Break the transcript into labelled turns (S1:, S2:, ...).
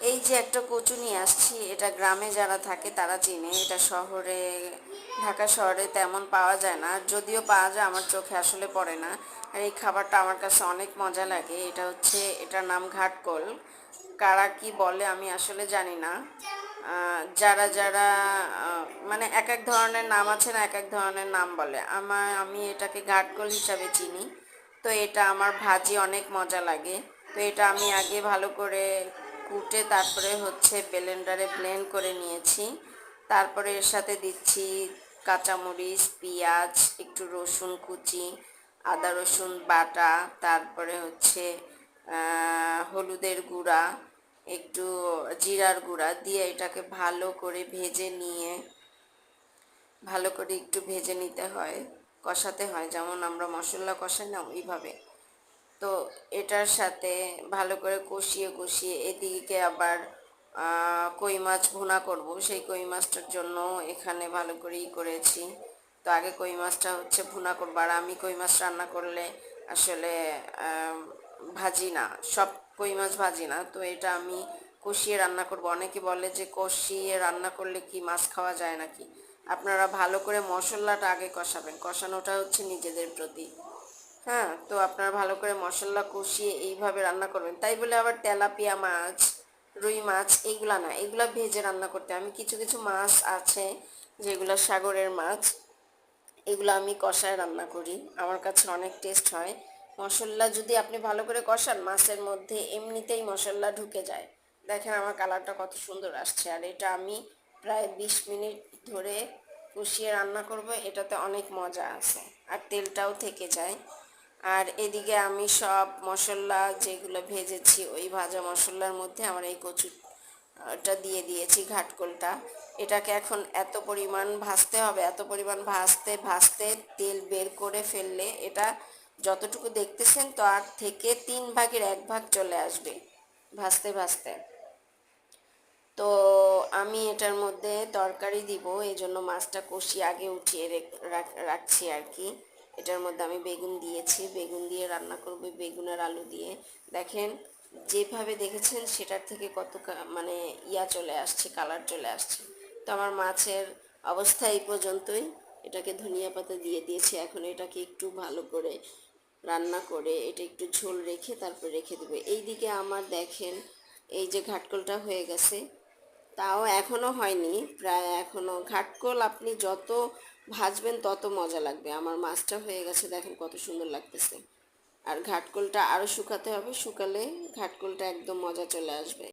S1: এই যে একটা কচু নিয়ে আসছি, এটা গ্রামে যারা থাকে তারা চিনে। এটা শহরে, ঢাকা শহরে তেমন পাওয়া যায় না, যদিও পাওয়া যায় আমার চোখে আসলে পড়ে না। আর এই খাবারটা আমার কাছে অনেক মজা লাগে। এটার নাম ঘাটকোল। কারা কি বলে আমি আসলে জানি না। যারা যারা মানে এক এক ধরনের নাম আছে না, এক এক ধরনের নাম বলে। আমি এটাকে ঘাটকোল হিসাবে চিনি। তো এটা আমার ভাজি অনেক মজা লাগে। তো এটা আমি আগে ভালো করে কুটে তারপরে হচ্ছে ব্লেন্ডারে ব্লেন্ড করে নিয়েছি। তারপরে এর সাথে দিচ্ছি কাঁচামরিচ, পেঁয়াজ, একটু রসুন কুচি, আদা রসুন বাটা, তারপরে হচ্ছে হলুদের গুঁড়া, একটু জিরার গুঁড়া দিয়ে এটাকে ভালো করে একটু ভেজে নিতে হয়, কষাতে হয়, যেমন আমরা মশলা কষাই না ওইভাবে। তো এটার সাথে ভালো করে কষিয়ে কষিয়ে এদিকে আবার কই মাছ ভুনা করব। সেই কই মাছটার জন্য এখানে ভালো করে করেছি। তো আগে কই মাছটা হচ্ছে ভুনা করবো। আর আমি কই মাছ রান্না করলে আসলে ভাজি না, সব কই মাছ ভাজি না। তো এটা আমি কষিয়ে রান্না করব। অনেকে বলে যে কষিয়ে রান্না করলে কি মাছ খাওয়া যায় নাকি। আপনারা ভালো করে মশলাটা আগে কষাবেন, কষানোটা হচ্ছে নিজেদের প্রতি। হ্যাঁ, তো আপনারা ভালো করে মশলা কষিয়ে এইভাবে রান্না করবেন। তাই বলে আবার তেলাপিয়া মাছ, রুই মাছ এইগুলা না, এগুলা ভেজে রান্না করতে। আমি কিছু কিছু মাছ আছে যেগুলো সাগরের মাছ, এগুলো আমি কষায় রান্না করি, আমার কাছে অনেক টেস্ট হয়। মশলা যদি আপনি ভালো করে কষান, মাছের মধ্যে এমনিতেই মশলা ঢুকে যায়। দেখেন আমার কালারটা কত সুন্দর আসছে। আর এটা আমি প্রায় 20 মিনিট ধরে কষিয়ে রান্না করব। এটাতে অনেক মজা আছে আর তেলটাও থেকে যায়। আর এদিকে আমি সব মশলা যেগুলো ভেজেছি ওই ভাজা মশলার মধ্যে আমার এই কচুটা দিয়ে দিয়েছি, ঘাটকোলটা। এটাকে এখন এত পরিমাণ ভাজতে হবে, এত পরিমাণ ভাজতে ভাজতে তেল বের করে ফেললে এটা যতটুকু দেখতেছেন তার থেকে 3/1 ভাগ চলে আসবে ভাজতে ভাজতে। তো আমি এটার মধ্যে তরকারি দিব, এই জন্য মাছটা কষিয়ে আগে উঠিয়ে রাখছি আর কি। এটার মধ্যে আমি বেগুন দিয়েছি, বেগুন দিয়ে রান্না করব, বেগুনের আলু দিয়ে। দেখেন যেভাবে দেখেছেন সেটার থেকে কত মানে চলে আসছে, কালার চলে আসছে। তো আমার মাছের অবস্থা এই পর্যন্তই। এটাকে ধনিয়া পাতা দিয়ে দিয়েছি। এখন এটাকে একটু ভালো করে রান্না করে এটা একটু ঝোল রেখে তারপর রেখে দেবে। এইদিকে আমার দেখেন এই যে ঘাটকোলটা হয়ে গেছে, তাও এখনো হয়নি, প্রায় এখনো। ঘাটকোল আপনি যত ভাজবেন তত মজা লাগবে। আমার মাছটা হয়ে গেছে, দেখেন কত সুন্দর লাগতেছে। আর ঘাটকোলটা আরও শুকাতে হবে, শুকালে ঘাটকোলটা একদম মজা চলে আসবে।